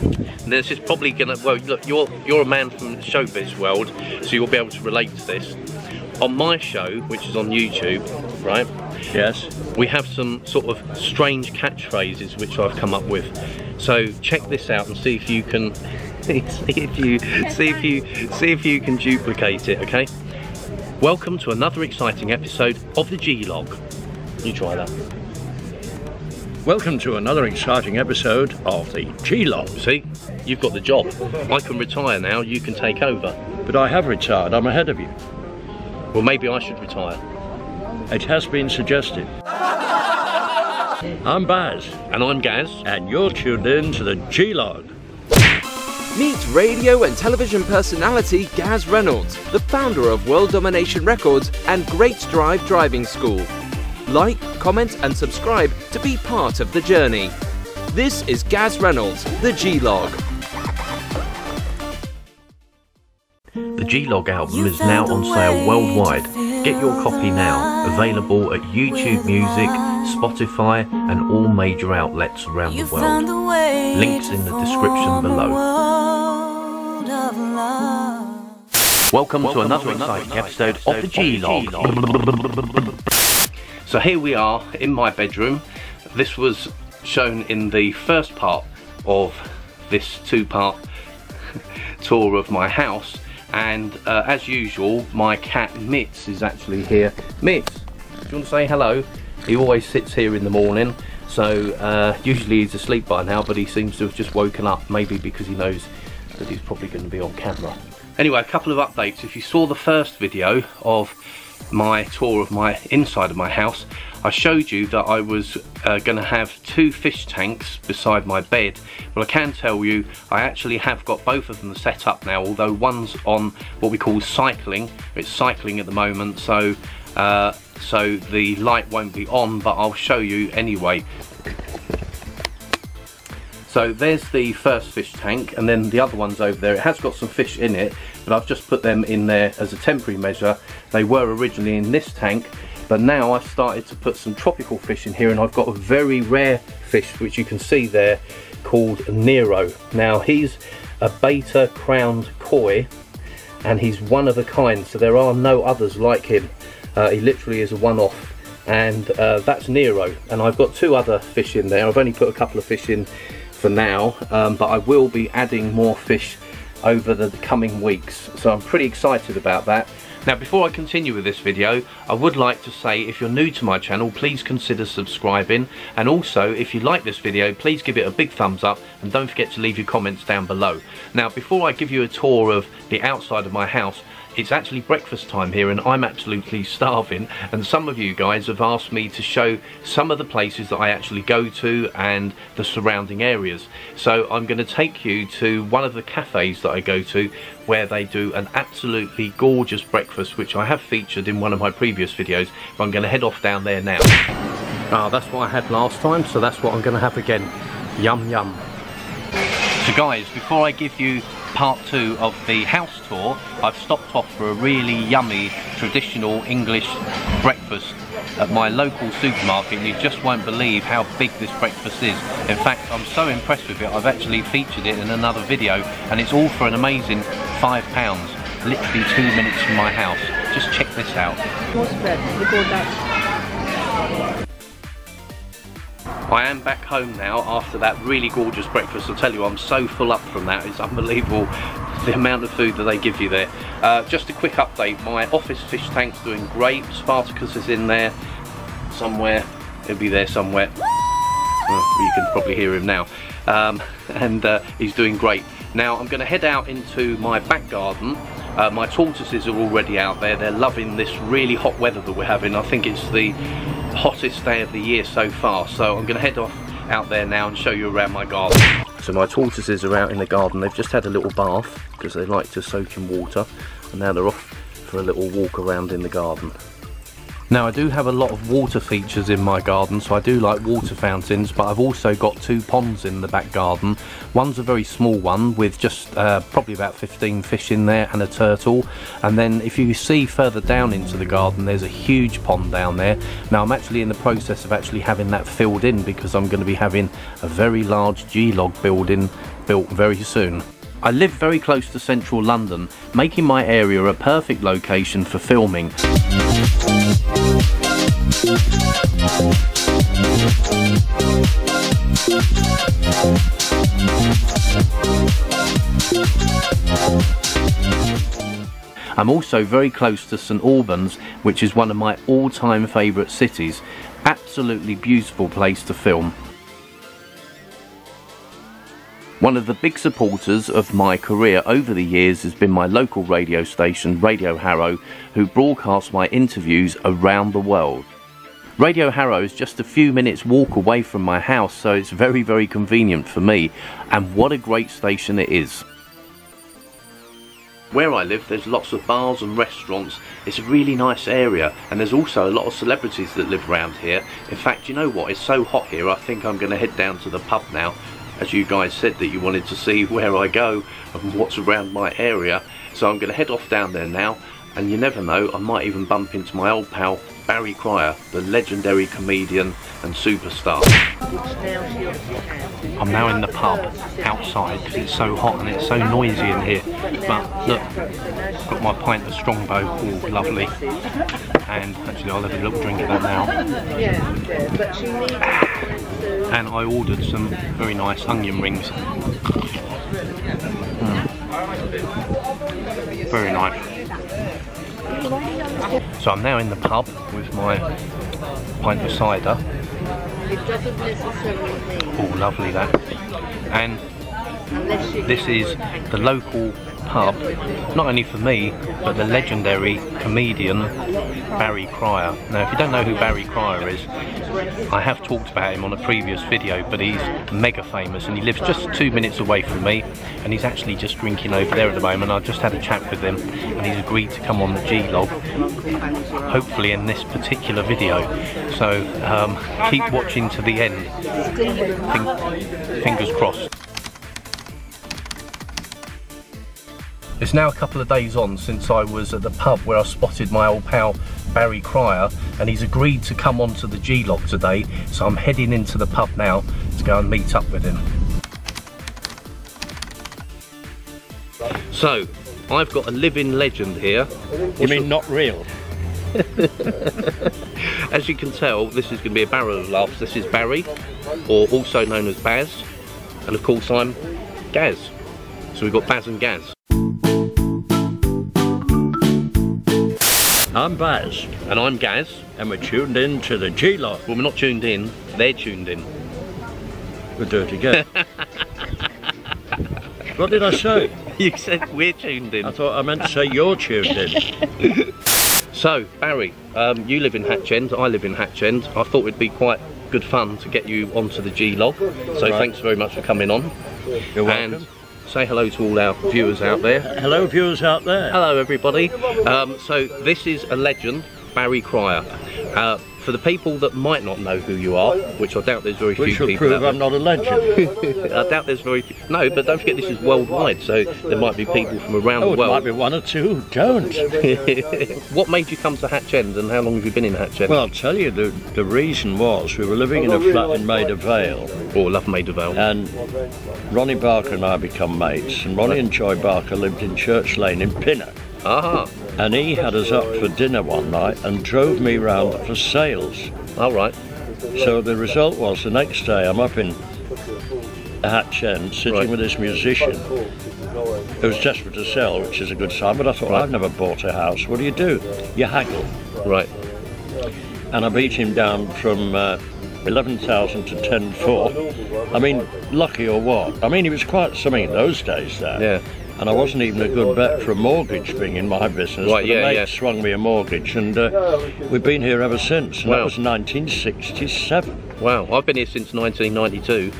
And this is probably gonna, well, look, you're a man from the showbiz world, so you'll be able to relate to this. On my show, which is on YouTube, right? Yes. We have some sort of strange catchphrases which I've come up with. So check this out and see if you can see if you can duplicate it, okay? Welcome to another exciting episode of the G-Log. You try that. Welcome to another exciting episode of the G-Log. See, you've got the job. I can retire now, you can take over. But I have retired, I'm ahead of you. Well, maybe I should retire. It has been suggested. I'm Baz. And I'm Gaz. And you're tuned in to the G-Log. Meet radio and television personality Gaz Reynolds, the founder of World Domination Records and Great Drive Driving School. Like, comment and subscribe to be part of the journey. This is Gaz Reynolds, the G-Log. The G-Log album is now on sale worldwide. Get your copy now, available at YouTube Music, Spotify and all major outlets around the world. Links in the description below. Welcome to another exciting episode of the G-Log. So here we are in my bedroom. This was shown in the first part of this two-part tour of my house. And as usual, my cat Mitz is actually here. Mitz, do you want to say hello? He always sits here in the morning, so usually he's asleep by now, but he seems to have just woken up, maybe because he knows that he's probably going to be on camera. Anyway, a couple of updates. If you saw the first video of my tour of my inside of my house, I showed you that I was going to have 2 fish tanks beside my bed. Well, I can tell you I actually have got both of them set up now, although one's on what we call cycling. It's cycling at the moment, so so the light won't be on, but I'll show you anyway. So there's the first fish tank, and then the other one's over there. It has got some fish in it, but I've just put them in there as a temporary measure. They were originally in this tank, but now I've started to put some tropical fish in here, and I've got a very rare fish which you can see there called Nero. Now he's a beta crowned koi, and he's one of a kind, so there are no others like him. He literally is a one-off, and that's Nero. And I've got 2 other fish in there. I've only put a couple of fish in for now, but I will be adding more fish over the coming weeks, so I'm pretty excited about that. Now, before I continue with this video, I would like to say, if you're new to my channel, please consider subscribing, and also if you like this video, please give it a big thumbs up and don't forget to leave your comments down below. Now, before I give you a tour of the outside of my house, it's actually breakfast time here and I'm absolutely starving, and some of you guys have asked me to show some of the places that I actually go to and the surrounding areas. So I'm going to take you to one of the cafes that I go to, where they do an absolutely gorgeous breakfast, which I have featured in one of my previous videos, but I'm going to head off down there now. That's what I had last time, so that's what I'm going to have again. Yum yum. So guys, before I give you part 2 of the house tour, I've stopped off for a really yummy traditional English breakfast at my local supermarket, and you just won't believe how big this breakfast is. In fact, I'm so impressed with it, I've actually featured it in another video, and it's all for an amazing £5, literally 2 minutes from my house. Just check this out. I am back home now after that really gorgeous breakfast. I'll tell you, I'm so full up from that. It's unbelievable the amount of food that they give you there. Just a quick update, my office fish tank's doing great. Spartacus is in there somewhere. He'll be there somewhere. You can probably hear him now. And he's doing great. Now I'm going to head out into my back garden. My tortoises are already out there. They're loving this really hot weather that we're having. I think it's the hottest day of the year so far, so I'm going to head off out there now and show you around my garden. So my tortoises are out in the garden. They've just had a little bath because they like to soak in water, and now they're off for a little walk around in the garden. Now I do have a lot of water features in my garden, so I do like water fountains, but I've also got 2 ponds in the back garden. One's a very small one with just probably about 15 fish in there and a turtle, and then if you see further down into the garden there's a huge pond down there. Now I'm actually in the process of actually having that filled in because I'm going to be having a very large G-Log building built very soon. I live very close to central London, making my area a perfect location for filming. I'm also very close to St Albans, which is one of my all-time favourite cities. Absolutely beautiful place to film. One of the big supporters of my career over the years has been my local radio station, Radio Harrow, who broadcast my interviews around the world. Radio Harrow is just a few minutes walk away from my house, so it's very, very convenient for me, and what a great station it is. Where I live, there's lots of bars and restaurants. It's a really nice area, and there's also a lot of celebrities that live around here. In fact, you know what, it's so hot here, I think I'm going to head down to the pub now. As you guys said that you wanted to see where I go and what's around my area, so I'm going to head off down there now, and you never know, I might even bump into my old pal Barry Cryer, the legendary comedian and superstar. I'm now in the pub outside because it's so hot and it's so noisy in here, but look, I've got my pint of Strongbow, all lovely, and actually I'll have a little drink of that now. And I ordered some very nice onion rings. Very nice. So I'm now in the pub with my pint of cider. Oh, lovely that. And this is the local pub, not only for me, but the legendary comedian Barry Cryer. Now, if you don't know who Barry Cryer is, I have talked about him on a previous video, but he's mega famous and he lives just 2 minutes away from me, and he's actually just drinking over there at the moment. I just had a chat with him and he's agreed to come on the G-Log, hopefully in this particular video. So keep watching to the end. Fingers crossed. It's now a couple of days on since I was at the pub where I spotted my old pal Barry Cryer, and he's agreed to come onto the G-Log today, so I'm heading into the pub now to go and meet up with him. So, I've got a living legend here. You mean not real? As you can tell, this is going to be a barrel of laughs. This is Barry, or also known as Baz, and of course I'm Gaz. So we've got Baz and Gaz. I'm Baz. And I'm Gaz. And we're tuned in to the G-Log. Well, we're not tuned in, they're tuned in. We'll do it again. What did I say? You said we're tuned in. I thought I meant to say you're tuned in. So, Barry, you live in Hatch End, I live in Hatch End. I thought it'd be quite good fun to get you onto the G-Log. So thanks very much for coming on. You're welcome. And say hello to all our viewers out there. Hello viewers out there. Hello everybody. So this is a legend, Barry Cryer. For the people that might not know who you are, which I doubt there's very few people. Which will prove I'm not a legend. I doubt there's very few. No, but don't forget this is worldwide, so there might be people from around the world. It might be one or two. Don't. What made you come to Hatch End, and how long have you been in Hatch End? Well, I'll tell you, the reason was we were living in a flat in Maida Vale. Oh, love Maida Vale. And Ronnie Barker and I become mates, and Ronnie and Joy Barker lived in Church Lane in Pinner. Aha. And he had us up for dinner one night and drove me round for sales. All right. So the result was the next day I'm up in Hatch End sitting with this musician who was desperate to sell, which is a good sign, but I thought, I've never bought a house. What do? You haggle. Right. And I beat him down from 11,000 to 10,400. I mean, lucky or what? I mean, he was quite something in those days there. Yeah. And I wasn't even a good bet for a mortgage being in my business. Right, but a mate swung me a mortgage, and we've been here ever since. And that was 1967. Wow, I've been here since 1992.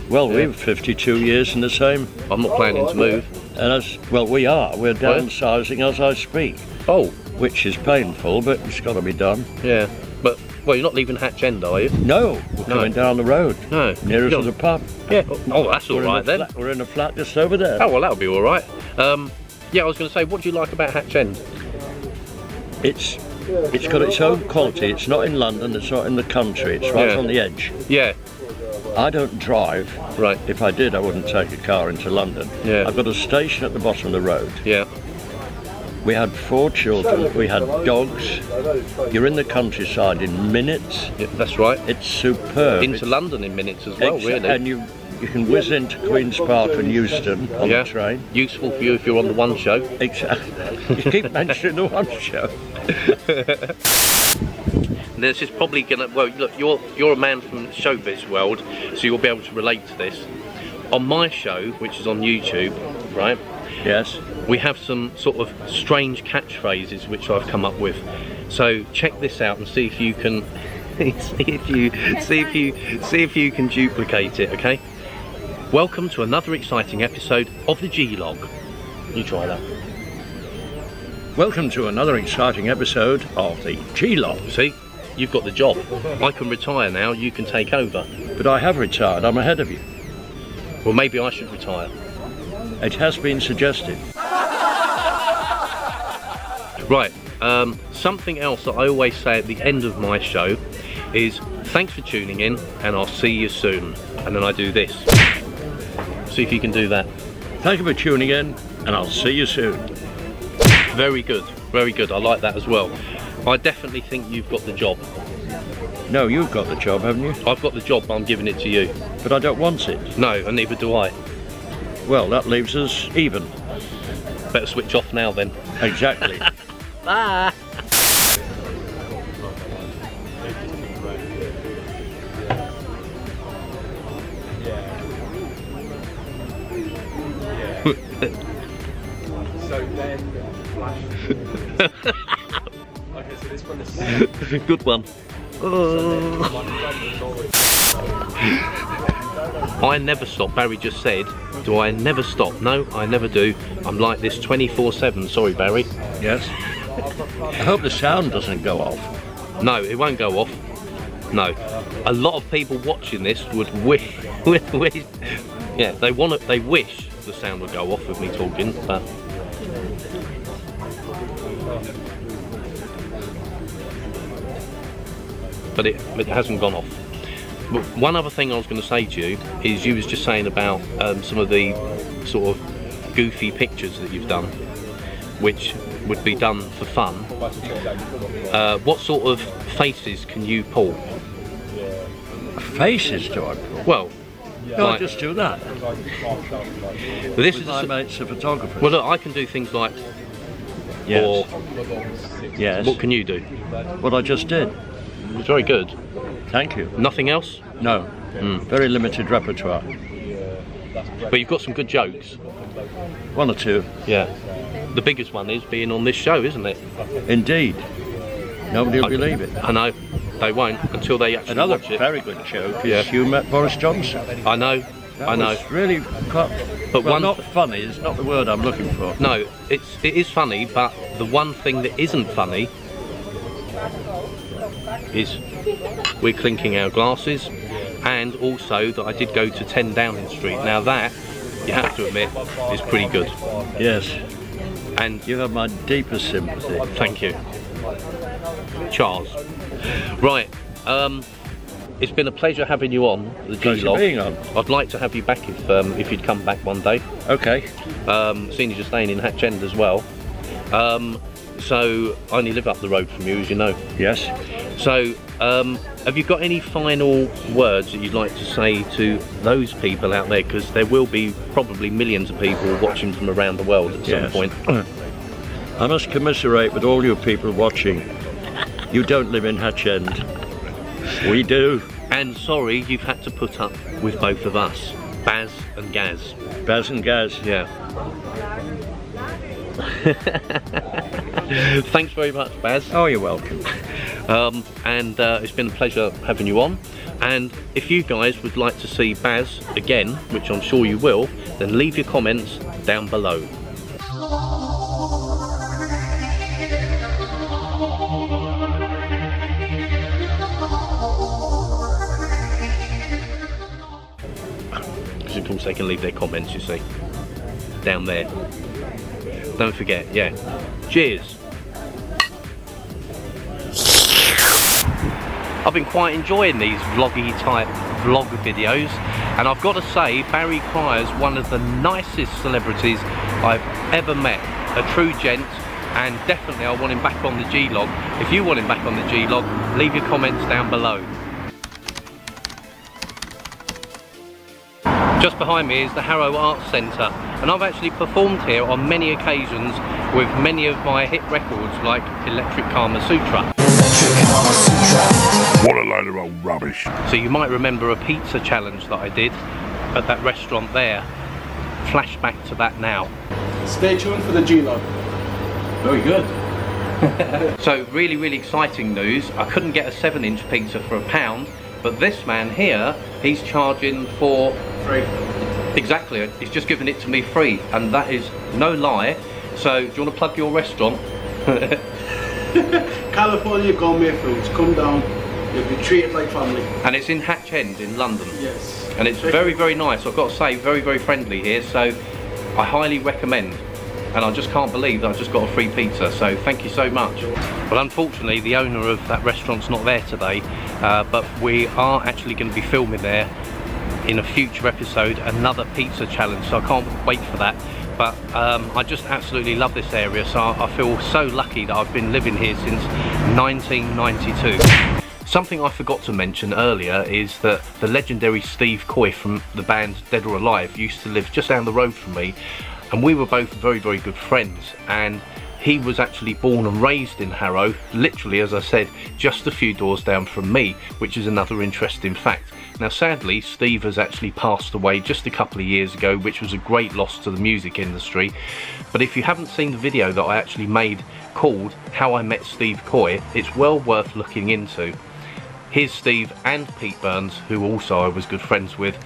Well, we're 52 years in the same. I'm not planning to move. And we are. We're downsizing as I speak. Oh. Which is painful, but it's got to be done. Yeah, but, well, you're not leaving Hatch End, are you? No, we're coming down the road. No. Nearer to the pub. Yeah. Oh, that's all right then. We're in a flat just over there. Oh, well, that'll be all right. Yeah, I was going to say, what do you like about Hatch End? It's got its own quality. It's not in London, it's not in the country. It's right on the edge. Yeah. I don't drive. Right. If I did, I wouldn't take a car into London. Yeah. I've got a station at the bottom of the road. Yeah. We had 4 children, we had dogs. You're in the countryside in minutes. Yeah, that's right. It's superb. Into London in minutes as well, really. And you can whiz into Queen's Park and Euston on the train. Useful for you if you're on the One Show. Exactly. You keep mentioning the One Show. This is probably gonna, well, look, you're a man from the showbiz world, so you'll be able to relate to this. On my show, which is on YouTube, right? Yes. We have some sort of strange catchphrases which I've come up with. So check this out and see if you can see if you can duplicate it, okay? Welcome to another exciting episode of the G-Log. You try that. Welcome to another exciting episode of the G-Log. See? You've got the job. I can retire now, you can take over. But I have retired, I'm ahead of you. Well, maybe I should retire. It has been suggested. Right, something else that I always say at the end of my show is thanks for tuning in and I'll see you soon. And then I do this. See if you can do that. Thank you for tuning in and I'll see you soon. Very good, very good. I like that as well. I definitely think you've got the job. No, you've got the job, haven't you? I've got the job, but I'm giving it to you. But I don't want it. No, and neither do I. Well, that leaves us even. Better switch off now then. Exactly. Bye. So then flash. Okay, so this one is good one. I never stop. Barry just said, do I never stop? No, I never do. I'm like this 24/7. Sorry, Barry. Yes. I hope the sound doesn't go off. No, it won't go off. No. A lot of people watching this would wish, yeah, they wish the sound would go off with me talking, but it hasn't gone off. But one other thing I was going to say to you is you was just saying about some of the sort of goofy pictures that you've done, which would be done for fun. What sort of faces can you pull? Faces do I pull? Well, no, like, I just do that. But this is my mate's a photographer. Well, look, I can do things like. Yes. Or yes. What can you do? What I just did. It's very good. Thank you. Nothing else? No. Very limited repertoire. But you've got some good jokes. One or two. Yeah. The biggest one is being on this show, isn't it? Indeed. Nobody will believe it. I know. They won't until they actually Another watch it. very good joke is you met Boris Johnson. I know. That was really quite, but well, not funny is not the word I'm looking for. No, it is funny, but the one thing that isn't funny is we're clinking our glasses, and also that I did go to 10 Downing Street. Now that, you have to admit, is pretty good. Yes. And you have my deepest sympathy. Thank you. Charles. Right, it's been a pleasure having you on the G-Log. Being on. I'd like to have you back if you'd come back one day. Okay. Seeing as you're staying in Hatch End as well. So I only live up the road from you, as you know. Yes. So have you got any final words that you'd like to say to those people out there? Because there will be probably millions of people watching from around the world at some point. I must commiserate with all you people watching. You don't live in Hatch End. We do. And sorry you've had to put up with both of us, Baz and Gaz. Baz and Gaz. Yeah. Thanks very much, Baz. Oh, you're welcome. And it's been a pleasure having you on. And if you guys would like to see Baz again, which I'm sure you will, then leave your comments down below. Because of course they can leave their comments, you see, down there. Don't forget, yeah. Cheers. I've been quite enjoying these vloggy type vlog videos, and I've got to say Barry Cryer is one of the nicest celebrities I've ever met. A true gent, and definitely I want him back on the G-Log. If you want him back on the G-Log, leave your comments down below. Just behind me is the Harrow Arts Centre, and I've actually performed here on many occasions with many of my hit records like Electric Kama Sutra. What a load of old rubbish. So you might remember a pizza challenge that I did at that restaurant there. Flashback to that now. Stay tuned for the G-Log. Very good. So really exciting news. I couldn't get a 7-inch pizza for £1, but this man here, he's charging for free. Exactly, he's just given it to me free, and that is no lie. So do you want to plug your restaurant? California Gourmet Foods, come down, you'll be treated like family. And it's in Hatch End in London. Yes. And it's very nice, I've got to say, very friendly here, so I highly recommend. And I just can't believe that I just got a free pizza, so thank you so much. Well, unfortunately the owner of that restaurant's not there today, but we are actually going to be filming there in a future episode, another pizza challenge, so I can't wait for that. But I just absolutely love this area, so I feel so lucky that I've been living here since 1992. Something I forgot to mention earlier is that the legendary Steve Coy from the band Dead or Alive used to live just down the road from me, and we were both very good friends, and he was actually born and raised in Harrow, literally, as I said, just a few doors down from me, which is another interesting fact. Now sadly, Steve has actually passed away just a couple of years ago, which was a great loss to the music industry. But if you haven't seen the video that I actually made called How I Met Steve Coy, it's well worth looking into. Here's Steve and Pete Burns, who also I was good friends with,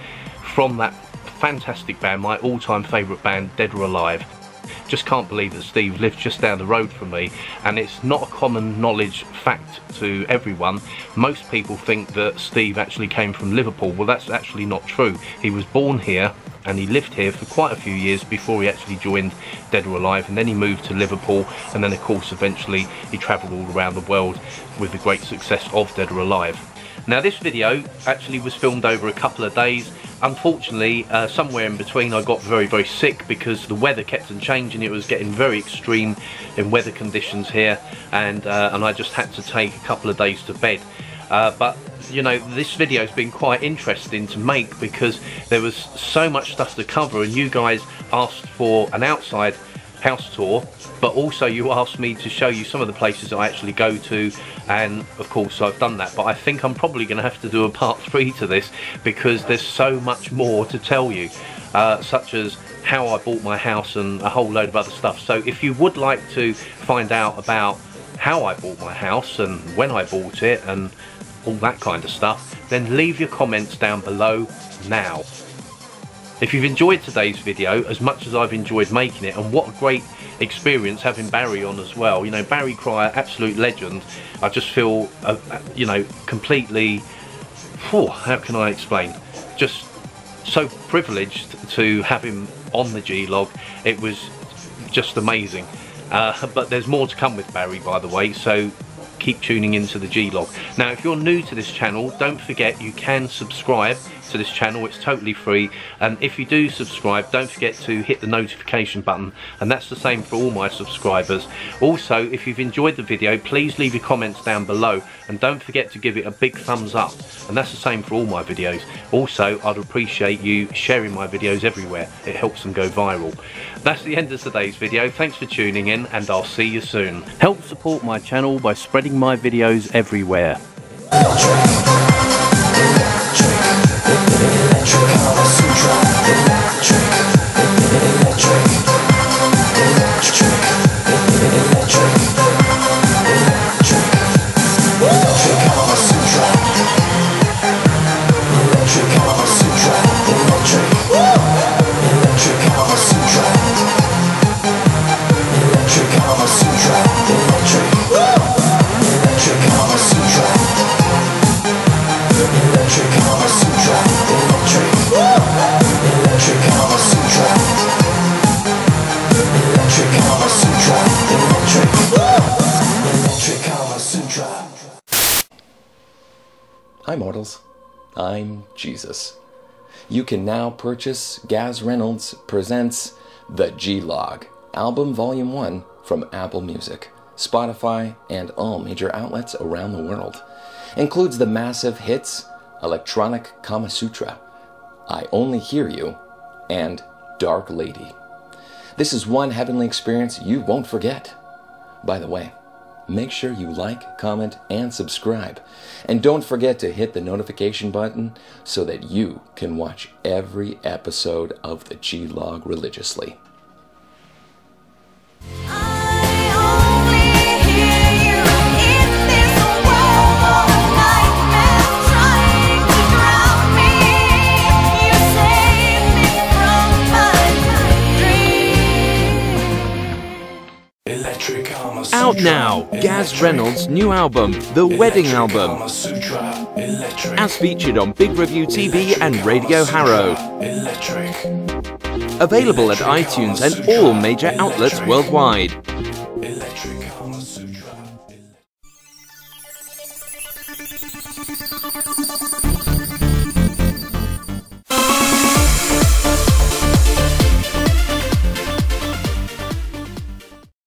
from that fantastic band, my all-time favourite band, Dead or Alive. Just can't believe that Steve lives just down the road from me, and it's not a common knowledge fact to everyone. Most people think that Steve actually came from Liverpool. Well, that's actually not true. He was born here and he lived here for quite a few years before he actually joined Dead or Alive, and then he moved to Liverpool, and then of course eventually he travelled all around the world with the great success of Dead or Alive. Now this video actually was filmed over a couple of days. Unfortunately, somewhere in between I got very sick because the weather kept on changing. It was getting very extreme in weather conditions here, and I just had to take a couple of days to bed. But you know, this video has been quite interesting to make because there was so much stuff to cover, and you guys asked for an outside house tour, but also you asked me to show you some of the places I actually go to, and of course I've done that. But I think I'm probably going to have to do a part 3 to this because there's so much more to tell you, such as how I bought my house and a whole load of other stuff. So if you would like to find out about how I bought my house and when I bought it and all that kind of stuff, then leave your comments down below now. If you've enjoyed today's video as much as I've enjoyed making it, and what a great experience having Barry on as well, you know, Barry Cryer, absolute legend. I just feel, you know, completely, how can I explain, just so privileged to have him on the G-Log. It was just amazing. But there's more to come with Barry, by the way, so keep tuning into the G-Log. Now if you're new to this channel, don't forget you can subscribe to this channel, it's totally free, and if you do subscribe, don't forget to hit the notification button, and that's the same for all my subscribers. Also, if you've enjoyed the video, please leave your comments down below, and don't forget to give it a big thumbs up, and that's the same for all my videos. Also, I'd appreciate you sharing my videos everywhere, it helps them go viral. That's the end of today's video. Thanks for tuning in, and I'll see you soon. Help support my channel by spreading my videos everywhere. Hi mortals, I'm Jesus. You can now purchase Gaz Reynolds Presents The G-Log, Album Volume 1 from Apple Music, Spotify, and all major outlets around the world. Includes the massive hits Electronic Kama Sutra, I Only Hear You, and Dark Lady. This is one heavenly experience you won't forget. By the way, make sure you like, comment, and subscribe. And don't forget to hit the notification button so that you can watch every episode of the G-Log religiously. Out now, Gaz Reynolds' new album, The Wedding Album, as featured on Big Review TV and Radio Harrow. Available at iTunes and all major outlets worldwide.